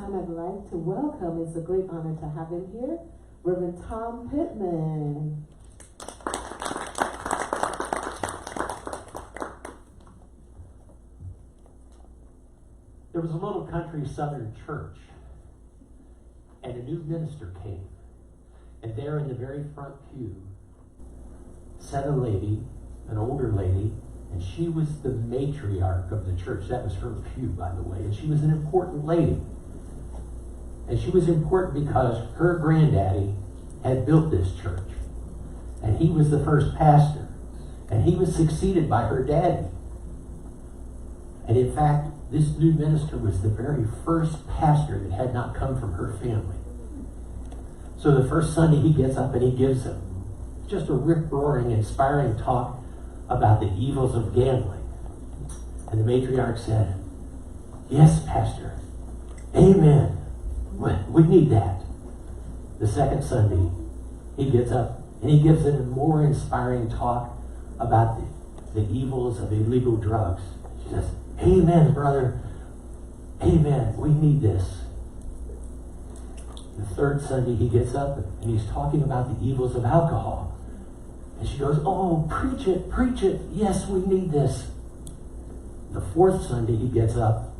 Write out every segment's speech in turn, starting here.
time I'd like to welcome, it's a great honor to have him here, Rev Thomas Pitman. There was a little country southern church, and a new minister came. And there in the very front pew sat a lady, an older lady, and she was the matriarch of the church. That was her pew, by the way. And she was an important lady. And she was important because her granddaddy had built this church. And he was the first pastor. And he was succeeded by her daddy. And in fact, this new minister was the very first pastor that had not come from her family. So the first Sunday he gets up and he gives them just a rip-roaring, inspiring talk about the evils of gambling. And the matriarch said, "Yes, Pastor. Amen. We need that." The second Sunday, he gets up and he gives them a more inspiring talk about the evils of illegal drugs. She says, "Amen, brother. Amen. We need this." The third Sunday, he gets up and he's talking about the evils of alcohol. And she goes, "Oh, preach it, preach it. Yes, we need this." The fourth Sunday, he gets up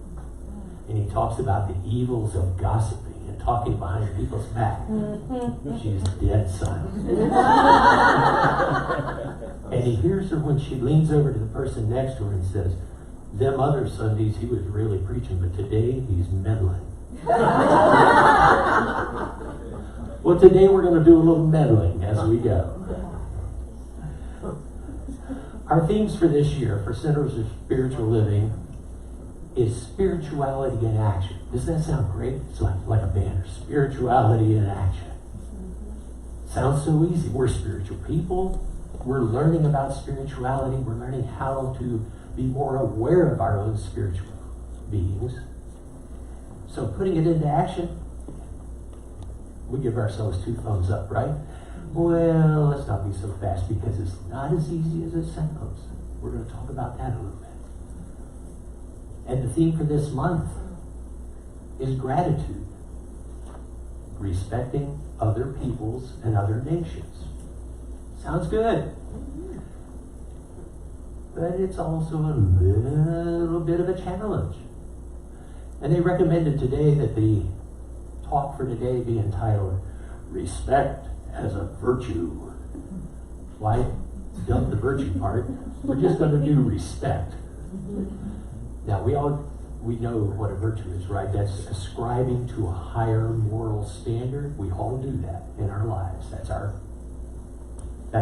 and he talks about the evils of gossiping and talking behind people's back. She's dead silent. And he hears her when she leans over to the person next to her and says, "Them other Sundays, he was really preaching, but today he's meddling." Well, today we're going to do a little meddling as we go. Our themes for this year for Centers of Spiritual Living is spirituality in action. Doesn't that sound great? It's like a banner. Spirituality in action. Sounds so easy. We're spiritual people. We're learning about spirituality. We're learning how to be more aware of our own spiritual beings. So putting it into action, we give ourselves 2 thumbs up, right? Well, let's not be so fast because it's not as easy as it sounds. We're going to talk about that a little bit. And the theme for this month is gratitude. Respecting other peoples and other nations. Sounds good. But it's also a little bit of a challenge. And they recommended today that the talk for today be entitled, "Respect as a Virtue." Why dump the virtue part? We're just going to do respect. Now, we know what a virtue is, right? That's ascribing to a higher moral standard. We all do that in our lives. That's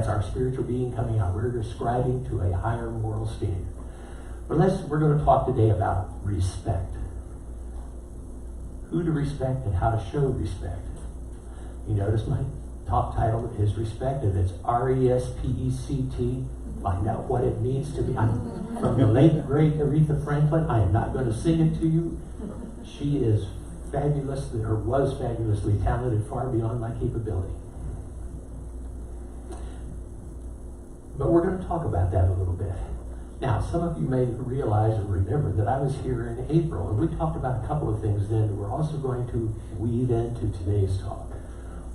our spiritual being coming out. We're ascribing to a higher moral standard. But we're going to talk today about respect. Who to respect and how to show respect. You notice my top title is respect, and it's RESPECT. Find out what it means to be. I'm from the late, great Aretha Franklin. I am not going to sing it to you. She is fabulous, or was fabulously talented, far beyond my capability. But we're going to talk about that a little bit. Now, some of you may realize or remember that I was here in April, and we talked about a couple of things then that we're also going to weave into today's talk.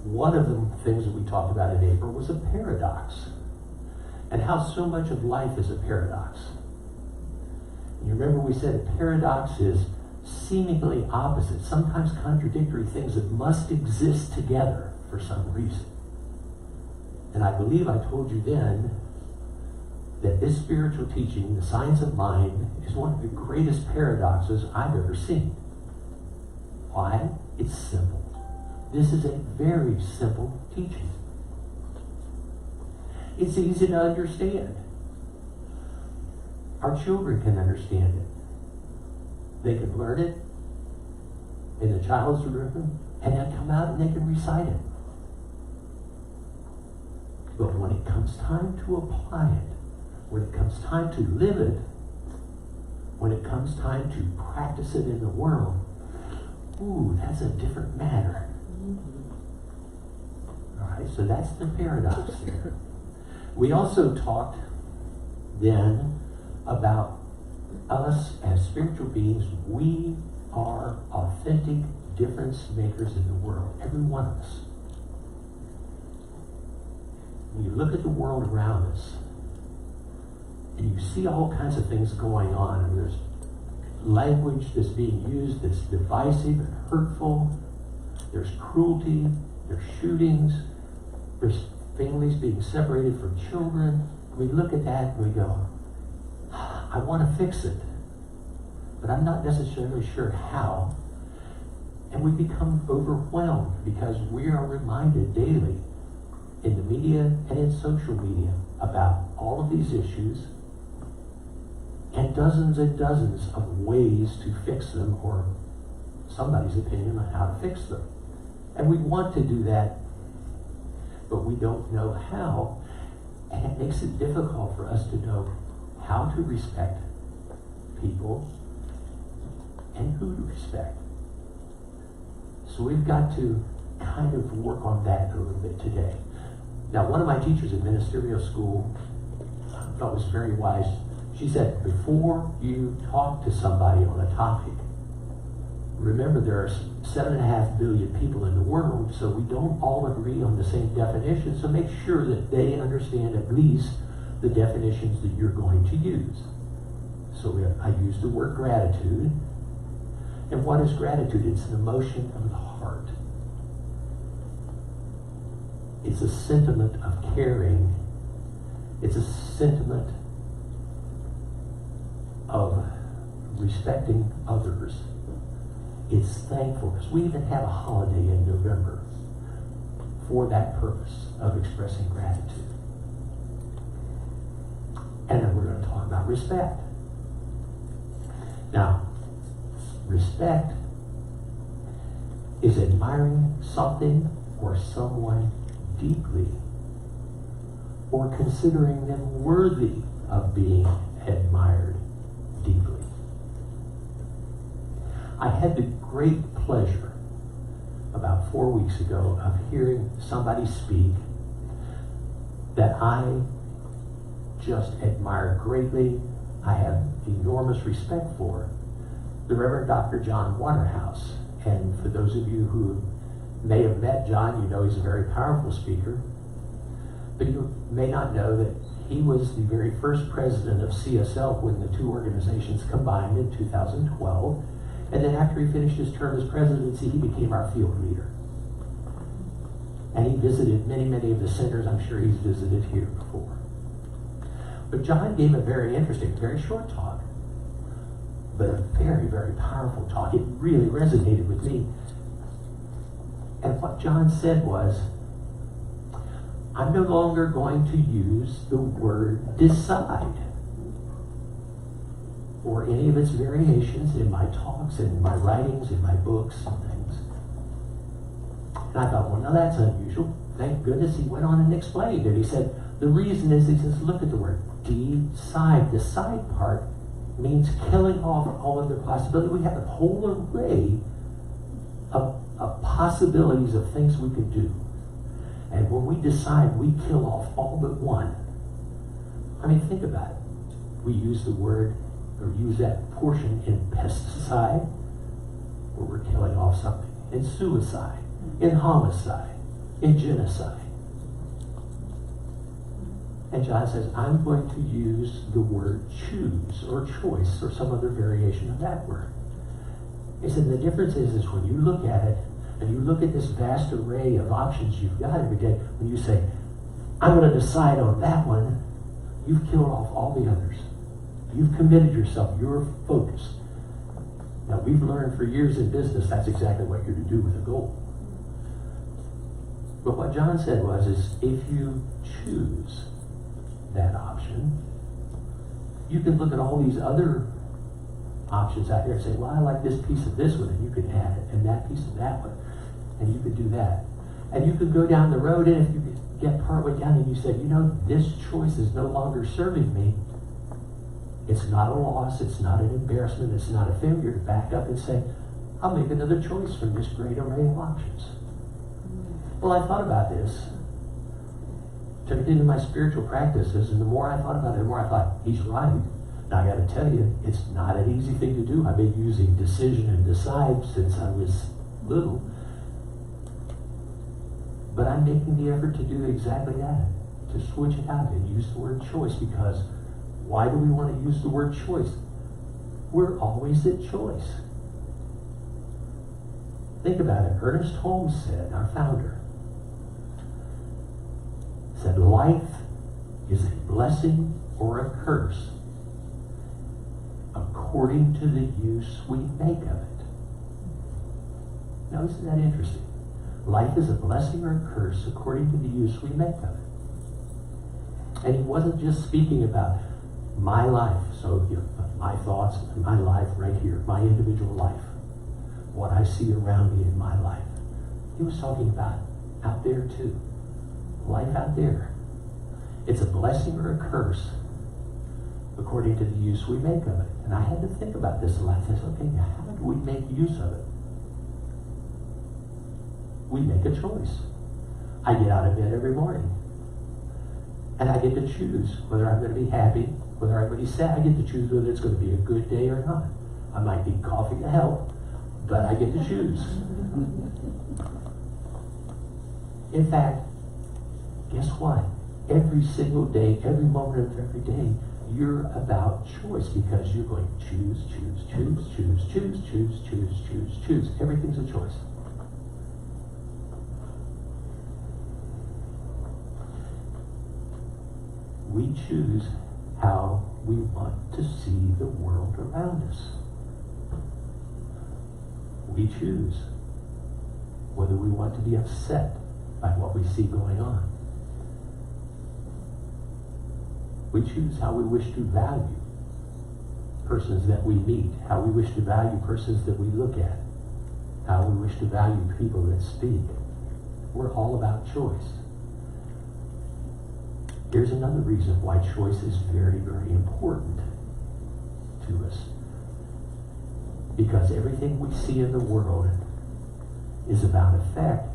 One of the things that we talked about in April was a paradox, and how so much of life is a paradox. You remember we said a paradox is seemingly opposite, sometimes contradictory things that must exist together for some reason. And I believe I told you then that this spiritual teaching, the science of mind, is one of the greatest paradoxes I've ever seen. Why? It's simple. This is a very simple teaching. It's easy to understand. Our children can understand it. They can learn it in the child's room, and then come out and they can recite it. But when it comes time to apply it, when it comes time to live it, when it comes time to practice it in the world, that's a different matter. All right, so that's the paradox there. We also talked then about us as spiritual beings. We are authentic difference makers in the world, every one of us. When you look at the world around us, and you see all kinds of things going on, and there's language that's being used that's divisive and hurtful, there's cruelty, there's shootings, there's families being separated from children. We look at that and we go, I want to fix it, but I'm not necessarily sure how. And we become overwhelmed because we are reminded daily in the media and in social media about all of these issues and dozens of ways to fix them, or somebody's opinion on how to fix them. And we want to do that, but we don't know how. And it makes it difficult for us to know how to respect people and who to respect. So we've got to kind of work on that a little bit today. Now, one of my teachers in ministerial school, I thought was very wise. She said, before you talk to somebody on a topic, remember there are 7.5 billion people in the world, so we don't all agree on the same definition, so make sure that they understand at least the definitions that you're going to use. So I used the word gratitude. And what is gratitude? It's an emotion of the heart. It's a sentiment of caring. It's a sentiment of respecting others. It's thankfulness. We even have a holiday in November for that purpose of expressing gratitude. And then we're going to talk about respect. Now, respect is admiring something or someone deeply, or considering them worthy of being admired deeply. I had the great pleasure about 4 weeks ago of hearing somebody speak that I just admire greatly. I have enormous respect for, the Reverend Dr. John Waterhouse. And for those of you who may have met John, you know he's a very powerful speaker. But you may not know that he was the very first president of CSL when the two organizations combined in 2012. And then after he finished his term as presidency, he became our field leader. And he visited many of the centers I'm sure he's visited here before. But John gave a very interesting, very short talk, but a very powerful talk. It really resonated with me. And what John said was, I'm no longer going to use the word decide or any of its variations in my talks, in my writings, in my books and things. And I thought, well, now that's unusual. Thank goodness he went on and explained it. He said, the reason is, he says, look at the word decide. The side part means killing off all other possibilities. We have a whole array of possibilities of things we could do. And when we decide, we kill off all but one. I mean, think about it. We use the word, or use that portion in pesticide, where we're killing off something. In suicide, in homicide, in genocide. And John says, I'm going to use the word choose or choice or some other variation of that word. He said, the difference is when you look at it and you look at this vast array of options you've got every day, when you say, I'm going to decide on that one, you've killed off all the others. You've committed yourself. You're focused. Now, we've learned for years in business that's exactly what you're to do with a goal. But what John said was, is if you choose that option, you can look at all these other options out here and say, well, I like this piece of this one, and you can add it, and that piece of that one, and you could do that. And you could go down the road, and if you get partway down and you say, you know, this choice is no longer serving me, it's not a loss, it's not an embarrassment, it's not a failure to back up and say, I'll make another choice from this great array of options. Well, I thought about this, took it into my spiritual practices, and the more I thought about it, the more I thought, he's right. Now I got to tell you, it's not an easy thing to do. I've been using decision and decide since I was little. But I'm making the effort to do exactly that, to switch it out and use the word choice, because why do we want to use the word choice? We're always at choice. Think about it. Ernest Holmes said, our founder, said life is a blessing or a curse according to the use we make of it. Now, isn't that interesting? Life is a blessing or a curse according to the use we make of it. And he wasn't just speaking about my life, so my thoughts, my life right here, my individual life, what I see around me in my life. He was talking about out there too. Life out there. It's a blessing or a curse according to the use we make of it. And I had to think about this a lot. I said, okay, how do we make use of it? We make a choice. I get out of bed every morning. And I get to choose whether I'm going to be happy, whether I'm going to be sad. I get to choose whether it's going to be a good day or not. I might need coffee to help, but I get to choose. In fact, guess what? Every single day, every moment of every day, you're about choice, because you're going to choose, choose, choose, choose, choose, choose, choose, choose, choose. Everything's a choice. We choose how we want to see the world around us. We choose whether we want to be upset by what we see going on. We choose how we wish to value persons that we meet, how we wish to value persons that we look at, how we wish to value people that speak. We're all about choice. Here's another reason why choice is very, very important to us. Because everything we see in the world is about effect.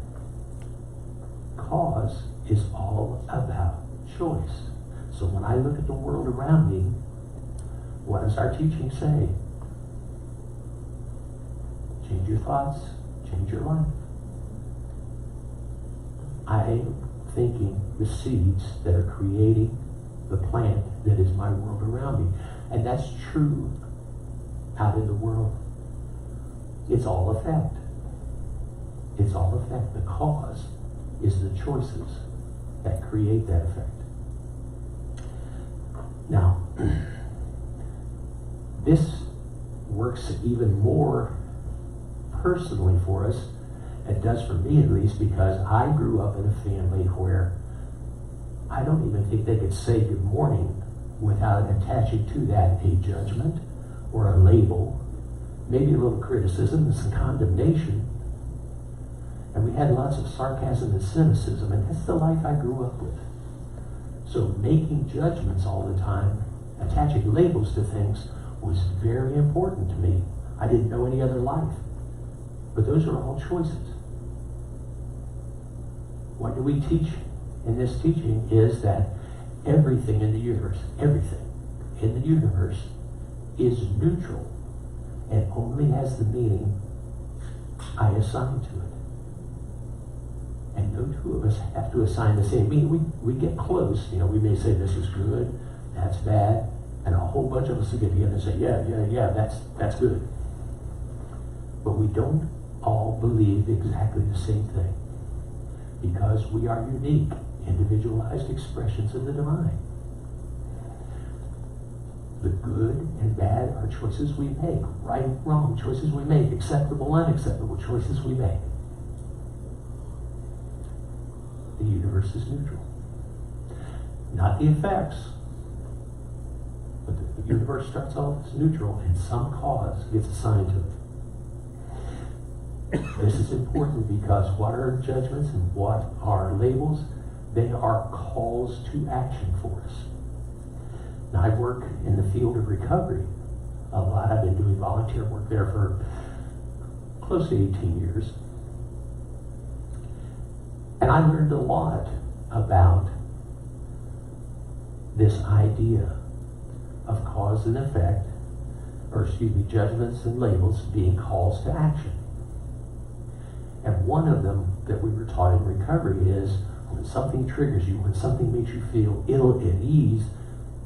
Cause is all about choice. So when I look at the world around me, what does our teaching say? Change your thoughts, change your life. I'm thinking the seeds that are creating the plant that is my world around me. And that's true out in the world. It's all effect. It's all effect. The cause is the choices that create that effect. Now, this works even more personally for us. It does for me, at least, because I grew up in a family where I don't even think they could say good morning without attaching to that a judgment or a label, maybe a little criticism and some condemnation. And we had lots of sarcasm and cynicism, and that's the life I grew up with. So making judgments all the time, attaching labels to things, was very important to me. I didn't know any other life. But those are all choices. What do we teach in this teaching is that everything in the universe, everything in the universe is neutral and only has the meaning I assign to it. And no two of us have to assign the same meaning. We get close, we may say this is good, that's bad, and a whole bunch of us will get together and say, yeah, that's good. But we don't all believe exactly the same thing, because we are unique, individualized expressions of the divine. The good and bad are choices we make, right, wrong, choices we make, acceptable, unacceptable, choices we make. The universe is neutral. Not the effects, but the universe starts off as neutral and some cause gets assigned to it. This is important because what are judgments and what are labels? They are calls to action for us. Now, I work in the field of recovery a lot. I've been doing volunteer work there for close to 18 years. And I learned a lot about this idea of cause and effect, judgments and labels being calls to action. And one of them that we were taught in recovery is when something triggers you, when something makes you feel ill at ease,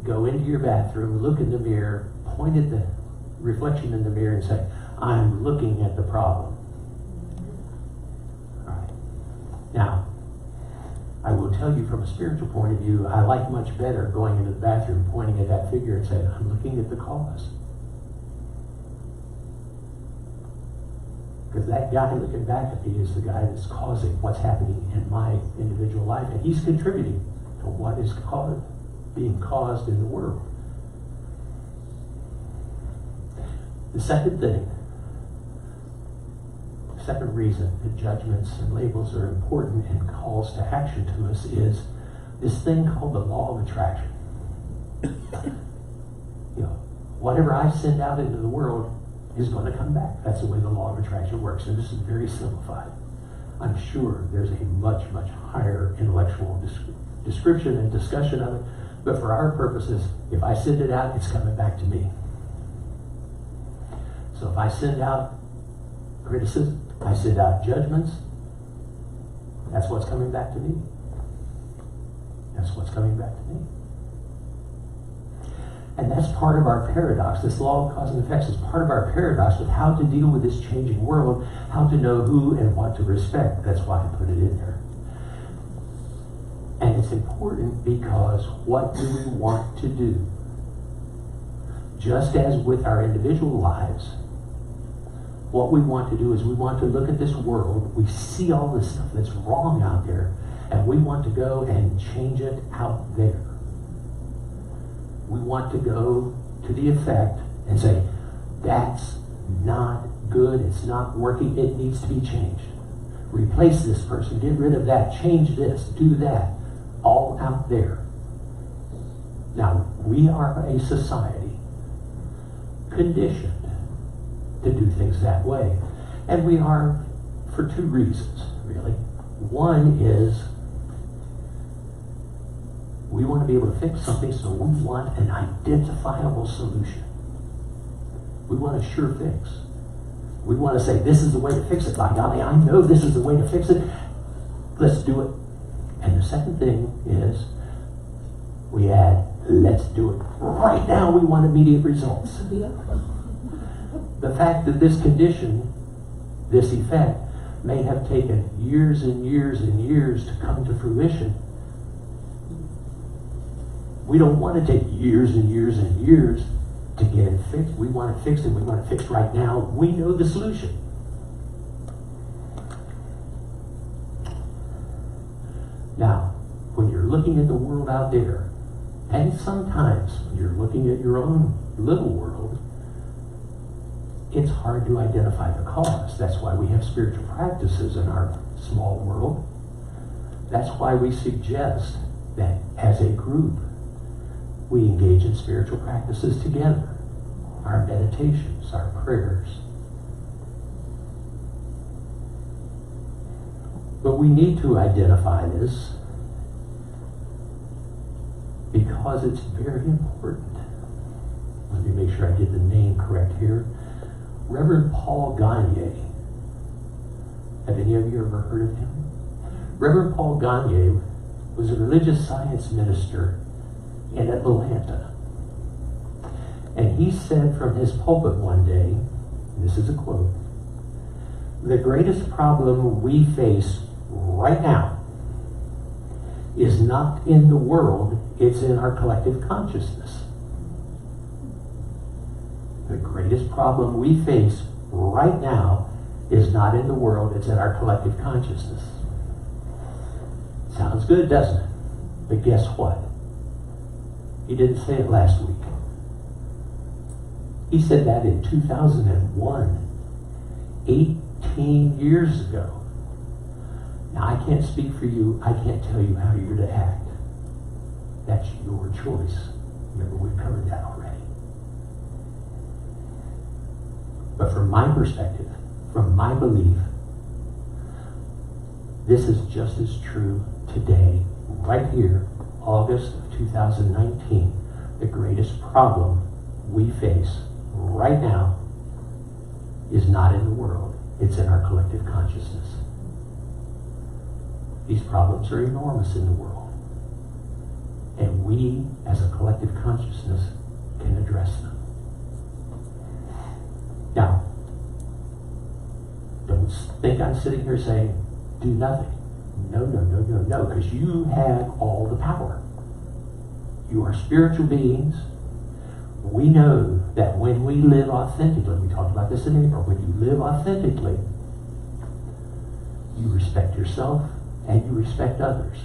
go into your bathroom, look in the mirror, point at the reflection in the mirror and say, I'm looking at the problem. All right. Now, I will tell you from a spiritual point of view, I like much better going into the bathroom, pointing at that figure and saying, I'm looking at the cause. Because that guy looking back at me is the guy that's causing what's happening in my individual life, and he's contributing to what is being caused in the world. The second thing, the second reason that judgments and labels are important and calls to action to us is this thing called the law of attraction. Whatever I send out into the world is going to come back. That's the way the law of attraction works, and this is very simplified. I'm sure there's a much, much higher intellectual description and discussion of it, but for our purposes, if I send it out, it's coming back to me. So if I send out criticism, I send out judgments, that's what's coming back to me. That's what's coming back to me. And that's part of our paradox. This law of cause and effects is part of our paradox with how to deal with this changing world, how to know who and what to respect. That's why I put it in there. And it's important because what do we want to do? Just as with our individual lives, what we want to do is we want to look at this world, we see all this stuff that's wrong out there, and we want to go and change it out there. We want to go to the effect and say, that's not good, it's not working, it needs to be changed. Replace this person, get rid of that, change this, do that, all out there. Now, we are a society conditioned to do things that way. And we are for two reasons, really. One is we want to be able to fix something, so we want an identifiable solution. We want a sure fix. We want to say, this is the way to fix it. By golly, I know this is the way to fix it. Let's do it. And the second thing is we add, let's do it. Right now we want immediate results. The fact that this condition, this effect, may have taken years and years and years to come to fruition. We don't want to take years and years and years to get it fixed. We want it fixed, and we want it fixed right now. We know the solution. Now, when you're looking at the world out there, and sometimes when you're looking at your own little world, it's hard to identify the cause. That's why we have spiritual practices in our small world. That's why we suggest that as a group, we engage in spiritual practices together. Our meditations, our prayers. But we need to identify this because it's very important. Let me make sure I get the name correct here. Reverend Paul Gagne. Have any of you ever heard of him? Reverend Paul Gagne was a religious science minister in Atlanta. And he said from his pulpit one day, and this is a quote, the greatest problem we face right now is not in the world, it's in our collective consciousness. The greatest problem we face right now is not in the world, it's in our collective consciousness. Sounds good, doesn't it? But guess what? He didn't say it last week. He said that in 2001, 18 years ago. Now, I can't speak for you. I can't tell you how you're to act. That's your choice. Remember, we've covered that already. But from my perspective, from my belief, this is just as true today, right here, August of 2019. The greatest problem we face right now is not in the world, it's in our collective consciousness. These problems are enormous in the world. And we, as a collective consciousness, can address them. Now, don't think I'm sitting here saying, do nothing. No, because you have all the power. You are spiritual beings. We know that when we live authentically, we talked about this in April, when you live authentically, you respect yourself and you respect others.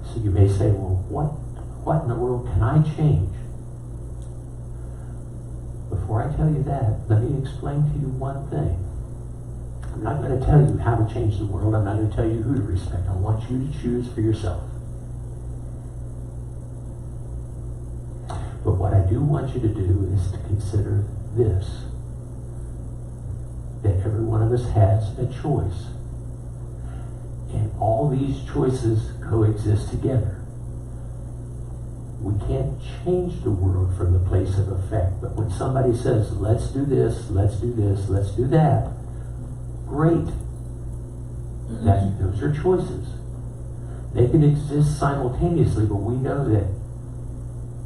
So you may say, well, what in the world can I change? Before I tell you that, let me explain to you one thing. I'm not going to tell you how to change the world. I'm not going to tell you who to respect. I want you to choose for yourself. But what I do want you to do is to consider this. That every one of us has a choice. And all these choices coexist together. We can't change the world from the place of effect. But when somebody says, let's do this, let's do this, let's do that, great. Those are choices. They can exist simultaneously, but we know that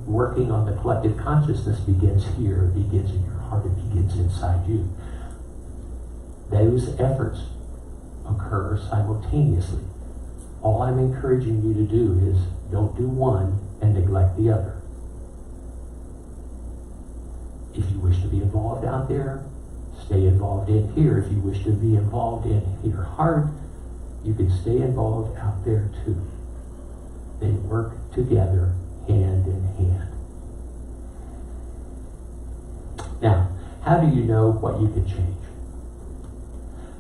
working on the collective consciousness begins here, it begins in your heart, it begins inside you. Those efforts occur simultaneously. All I'm encouraging you to do is don't do one and neglect the other. If you wish to be involved out there, stay involved in here. If you wish to be involved in your heart, you can stay involved out there too. They work together hand in hand. Now, how do you know what you can change?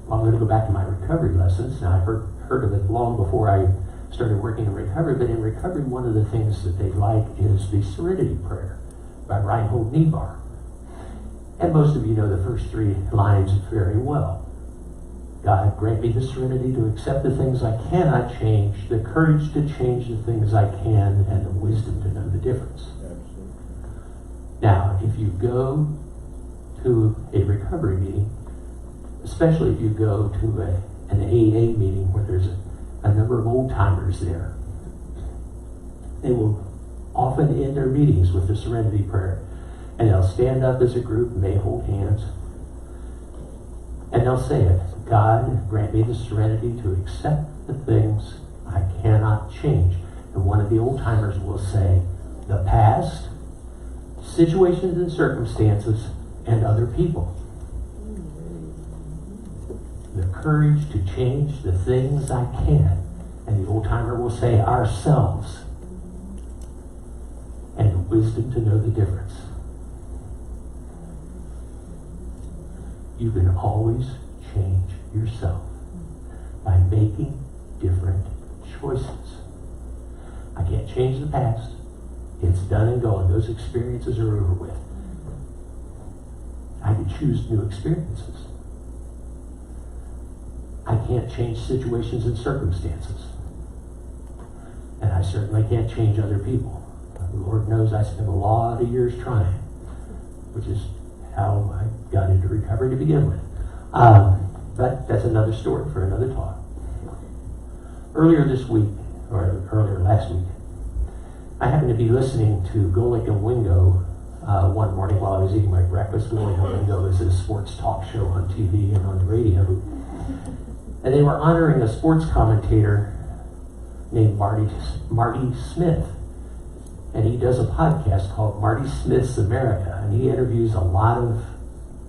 Well, I'm going to go back to my recovery lessons. Now, I've heard of it long before I started working in recovery, but in recovery, one of the things that they like is the Serenity Prayer by Reinhold Niebuhr. And most of you know the first three lines very well. God, grant me the serenity to accept the things I cannot change, the courage to change the things I can, and the wisdom to know the difference. Absolutely. Now, if you go to a recovery meeting, especially if you go to an AA meeting where there's a number of old-timers there, they will often end their meetings with the Serenity Prayer. And they'll stand up as a group and they hold hands. And they'll say it. God, grant me the serenity to accept the things I cannot change. And one of the old-timers will say, the past, situations and circumstances, and other people. The courage to change the things I can. And the old-timer will say, ourselves. And the wisdom to know the difference. You can always change yourself by making different choices. I can't change the past. It's done and gone. Those experiences are over with. I can choose new experiences. I can't change situations and circumstances. And I certainly can't change other people. The Lord knows I spent a lot of years trying, which is how I got into recovery to begin with. But that's another story for another talk. Earlier this week, or earlier last week, I happened to be listening to Golick and Wingo one morning while I was eating my breakfast. Golick and Wingo is a sports talk show on TV and on the radio. And they were honoring a sports commentator named Marty Smith. And he does a podcast called Marty Smith's America. And he interviews a lot of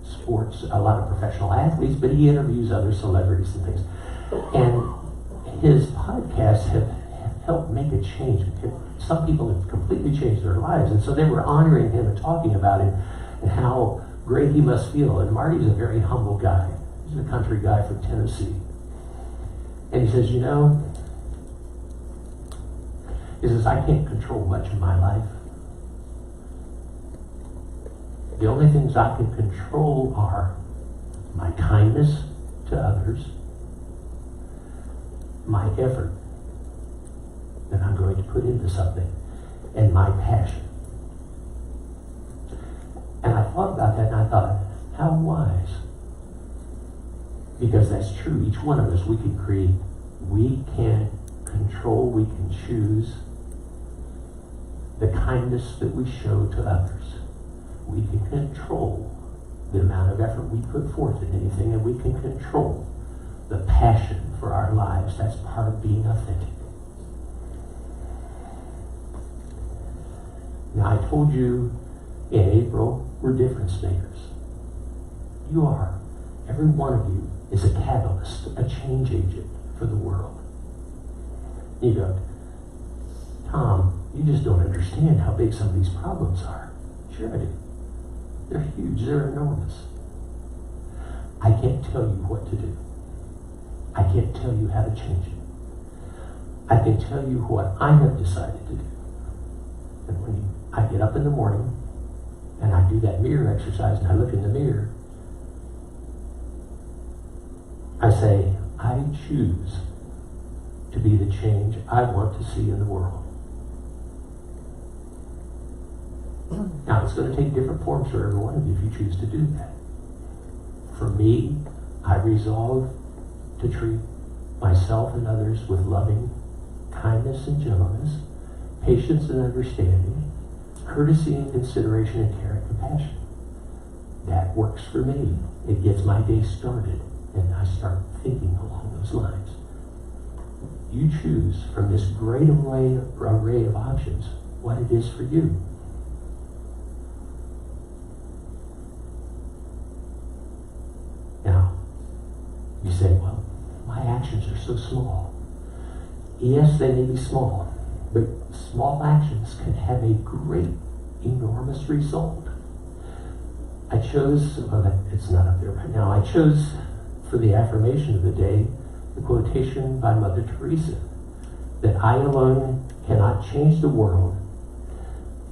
sports, a lot of professional athletes, but he interviews other celebrities and things. And his podcasts have helped make a change. Some people have completely changed their lives. And so they were honoring him and talking about him and how great he must feel. And Marty's a very humble guy. He's a country guy from Tennessee. And he says, he says, I can't control much of my life. The only things I can control are my kindness to others, my effort that I'm going to put into something, and my passion. And I thought about that and I thought, How wise. Because that's true. Each one of us, we can create, we can control, we can choose the kindness that we show to others. We can control the amount of effort we put forth in anything, and we can control the passion for our lives. That's part of being authentic. Now, I told you in April, we're difference makers. You are. Every one of you is a catalyst, a change agent for the world. You go, Tom, you just don't understand how big some of these problems are. Sure I do. They're huge. They're enormous. I can't tell you what to do. I can't tell you how to change it. I can tell you what I have decided to do. And when I get up in the morning and I do that mirror exercise and I look in the mirror, I say, I choose to be the change I want to see in the world. Now, it's going to take different forms for every one of you if you choose to do that. For me, I resolve to treat myself and others with loving kindness and gentleness, patience and understanding, courtesy and consideration, and care and compassion. That works for me. It gets my day started, and I start thinking along those lines. You choose from this great array of options what it is for you. Now, you say, well, my actions are so small. Yes, they may be small, but small actions can have a great, enormous result. I chose, it's not up there right now, I chose for the affirmation of the day the quotation by Mother Teresa, that I alone cannot change the world,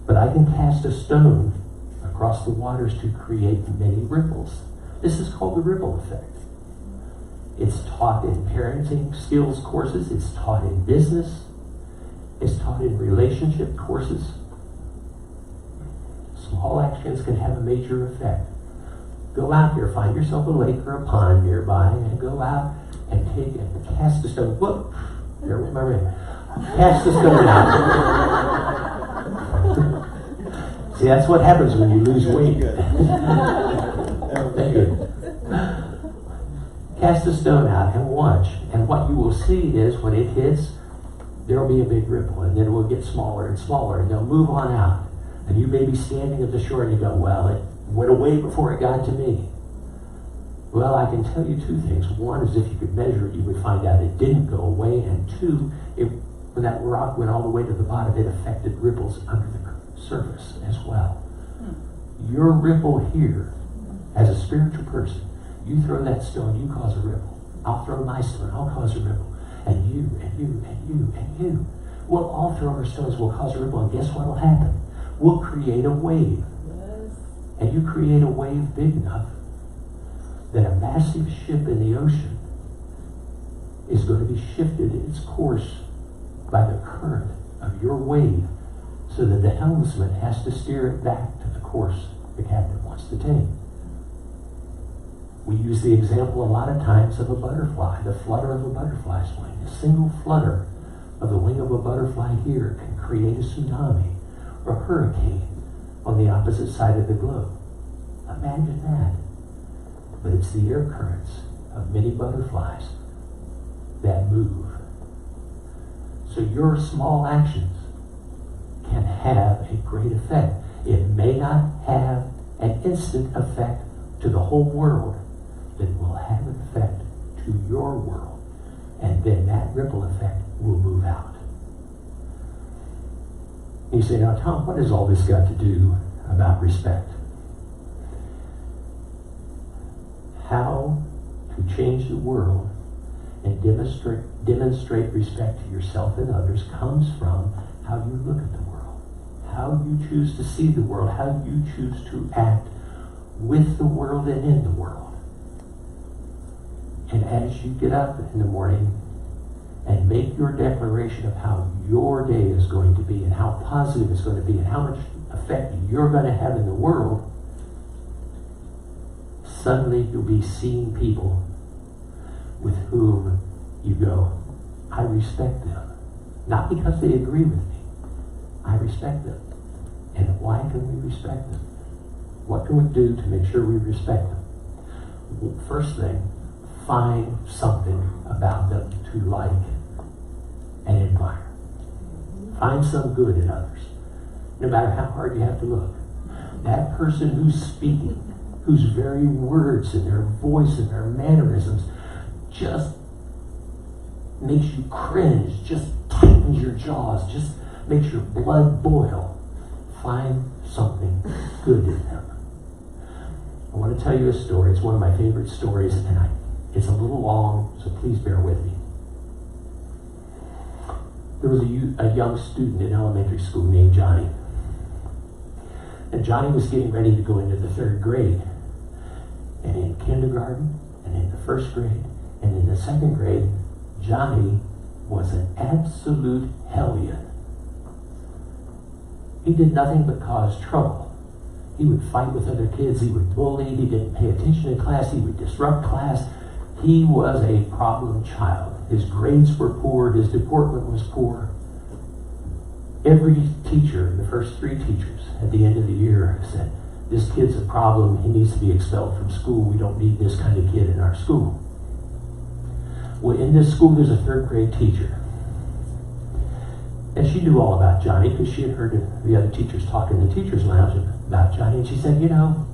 but I can cast a stone across the waters to create many ripples. This is called the ripple effect. It's taught in parenting skills courses, it's taught in business, it's taught in relationship courses. Small actions can have a major effect. Go out there, find yourself a lake or a pond nearby, and go out and take and cast a stone. Whoop! There was my ring. Cast the stone out. See, that's what happens when you lose weight. Thank you. Cast the stone out and watch. And what you will see is when it hits, there will be a big ripple, and then it will get smaller and smaller, and they'll move on out. And you may be standing at the shore and you go, well, it went away before it got to me. Well, I can tell you two things. One is if you could measure it, you would find out it didn't go away. And two, when that rock went all the way to the bottom, it affected ripples under the surface as well. Your ripple here, as a spiritual person, you throw that stone, you cause a ripple. I'll throw my stone, I'll cause a ripple. And you, and you, and you, and you. We'll all throw our stones, we'll cause a ripple, and guess what will happen? We'll create a wave. Yes. And you create a wave big enough that a massive ship in the ocean is going to be shifted in its course by the current of your wave, so that the helmsman has to steer it back to the course the captain wants to take. We use the example a lot of times of a butterfly, the flutter of a butterfly's wing. A single flutter of the wing of a butterfly here can create a tsunami or a hurricane on the opposite side of the globe. Imagine that. But it's the air currents of many butterflies that move. So your small actions can have a great effect. It may not have an instant effect to the whole world, but it will have an effect to your world. And then that ripple effect will move out. You say, now Tom, what has all this got to do about respect? How to change the world and demonstrate respect to yourself and others comes from how you look at the world, how you choose to see the world, how you choose to act with the world and in the world. And as you get up in the morning and make your declaration of how your day is going to be and how positive it's going to be and how much effect you're going to have in the world, suddenly you'll be seeing people with whom you go, I respect them. Not because they agree with me. I respect them. And why can we respect them? What can we do to make sure we respect them? Well, first thing, find something about them to like and admire. Find some good in others, no matter how hard you have to look. That person who's speaking, whose very words and their voice and their mannerisms just makes you cringe, just tightens your jaws, just makes your blood boil. Find something good in them. I want to tell you a story. It's one of my favorite stories, and it's a little long, so please bear with me. There was a young student in elementary school named Johnny. And Johnny was getting ready to go into the 3rd grade. And in kindergarten, and in the 1st grade, and in the 2nd grade, Johnny was an absolute hellion. He did nothing but cause trouble. He would fight with other kids. He would bully. He didn't pay attention in class. He would disrupt class. He was a problem child. His grades were poor. His deportment was poor. Every teacher, the first 3 teachers, at the end of the year said, this kid's a problem. He needs to be expelled from school. We don't need this kind of kid in our school. Well, in this school, there's a 3rd grade teacher. And she knew all about Johnny because she had heard the other teachers talk in the teacher's lounge about Johnny. And she said, you know,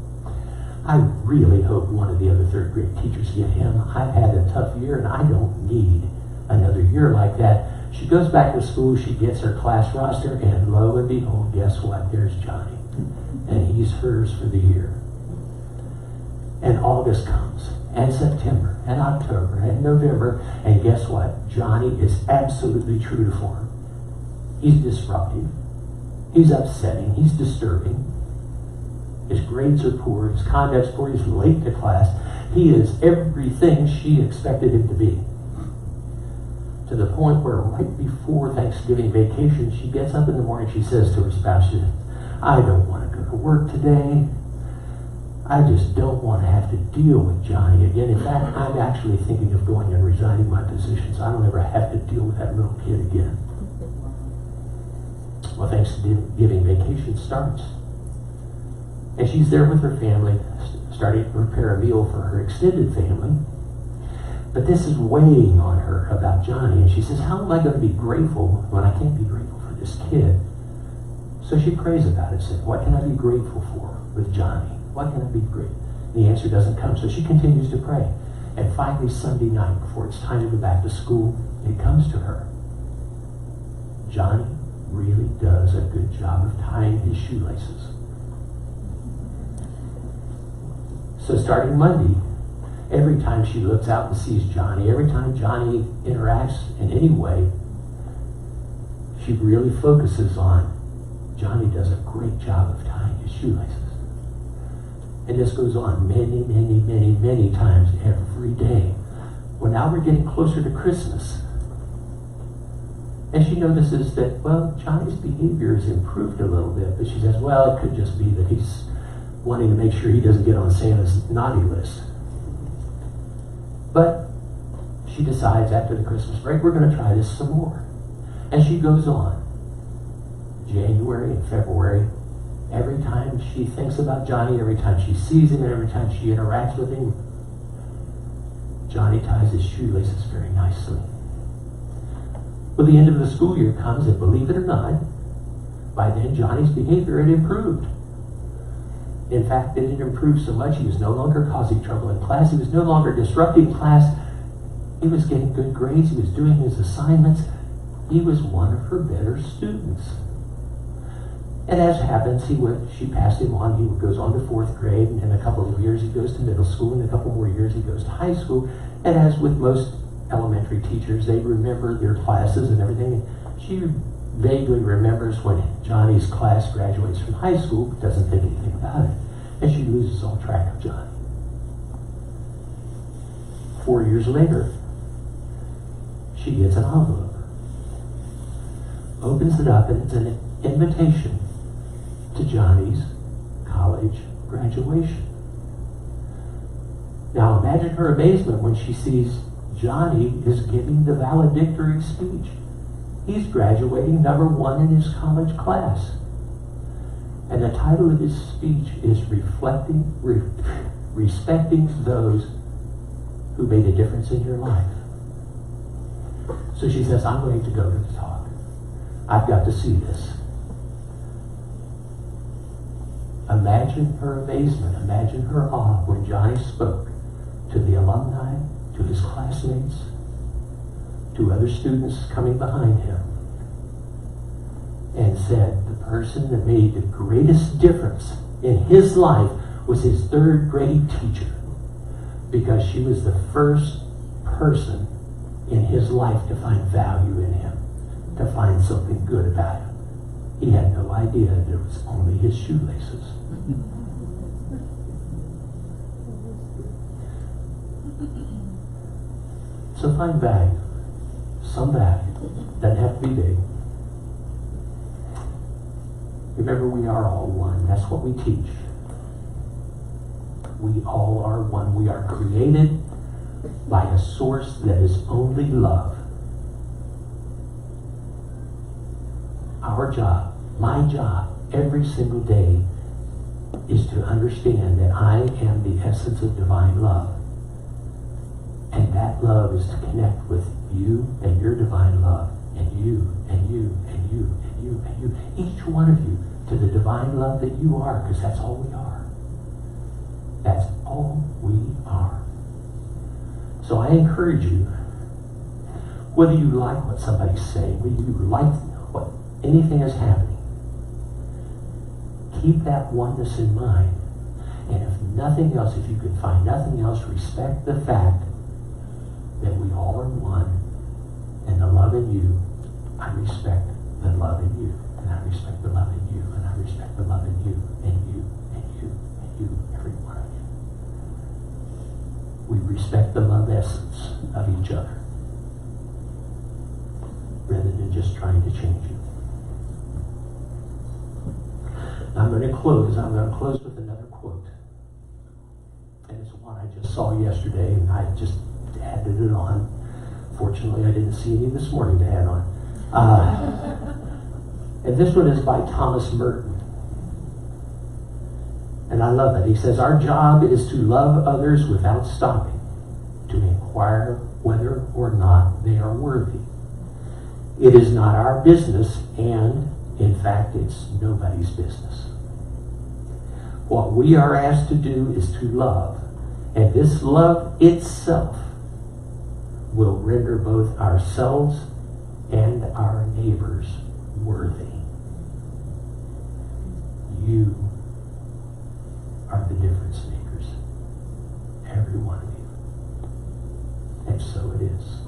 I really hope one of the other 3rd grade teachers get him. I've had a tough year and I don't need another year like that. She goes back to school, she gets her class roster, and lo and behold, guess what? There's Johnny. And he's hers for the year. And August comes, and September, and October, and November, and guess what? Johnny is absolutely true to form. He's disruptive. He's upsetting. He's disturbing. His grades are poor. His conduct's poor. He's late to class. He is everything she expected him to be. To the point where right before Thanksgiving vacation, she gets up in the morning, she says to her spouse, I don't want to go to work today. I just don't want to have to deal with Johnny again. In fact, I'm actually thinking of going and resigning my position so I don't ever have to deal with that little kid again. Well, Thanksgiving vacation starts. And she's there with her family, starting to prepare a meal for her extended family. But this is weighing on her about Johnny. And she says, how am I going to be grateful when I can't be grateful for this kid? So she prays about it, said, what can I be grateful for with Johnny? What can I be grateful? The answer doesn't come, so she continues to pray. And finally, Sunday night, before it's time to go back to school, it comes to her. Johnny really does a good job of tying his shoelaces. So starting Monday, every time she looks out and sees Johnny, every time Johnny interacts in any way, she really focuses on Johnny does a great job of tying his shoelaces. And this goes on many, many, many, many times every day. Well, now we're getting closer to Christmas. And she notices that, well, Johnny's behavior has improved a little bit, but she says, well, it could just be that he's wanting to make sure he doesn't get on Santa's naughty list. But she decides after the Christmas break, we're going to try this some more. And she goes on. January and February, every time she thinks about Johnny, every time she sees him, and every time she interacts with him, Johnny ties his shoelaces very nicely. Well, the end of the school year comes, and believe it or not, by then Johnny's behavior had improved. In fact, it had improved so much he was no longer causing trouble in class. He was no longer disrupting class. He was getting good grades. He was doing his assignments. He was one of her better students. And as happens, she passed him on. He goes on to 4th grade, and in a couple of years he goes to middle school, and in a couple more years he goes to high school. And as with most elementary teachers, they remember their classes and everything. She vaguely remembers when Johnny's class graduates from high school, but doesn't think anything about it. And she loses all track of Johnny. 4 years later, she gets an envelope. Opens it up, and it's an invitation to Johnny's college graduation. Now imagine her amazement when she sees Johnny is giving the valedictory speech. He's graduating #1 in his college class. And the title of his speech is Respecting Those Who Made a Difference in Your Life. So she says, I'm going to go to the talk. I've got to see this. Imagine her amazement, imagine her awe when Johnny spoke to the alumni, to his classmates, to other students coming behind him, and said the person that made the greatest difference in his life was his 3rd grade teacher, because she was the first person in his life to find value in him, to find something good about him. He had no idea that it was only his shoelaces. So find value, some value. Doesn't have to be big. Remember, we are all one. That's what we teach. We all are one. We are created by a source that is only love. Our job, my job, every single day is to understand that I am the essence of divine love. And that love is to connect with you and your divine love, and you, and you, and you, and you, and you, each one of you, to the divine love that you are, because that's all we are. That's all we are. So I encourage you, whether you like what somebody's saying, whether you like what anything is happening, keep that oneness in mind. And if nothing else, if you can find nothing else, respect the fact that we all are one, and the love in you, I respect the love in you, and I respect the love in you, and I respect the love in you, and you, and you, and you, every one of you. We respect the love essence of each other, rather than just trying to change you. Now I'm going to close with another quote. And it's one I just saw yesterday, and I just added it on. Fortunately, I didn't see any this morning to add on. And this one is by Thomas Merton. And I love it. He says, our job is to love others without stopping, to inquire whether or not they are worthy. It is not our business, and in fact, it's nobody's business. What we are asked to do is to love, and this love itself will render both ourselves and our neighbors worthy. You are the difference makers, every one of you. And so it is.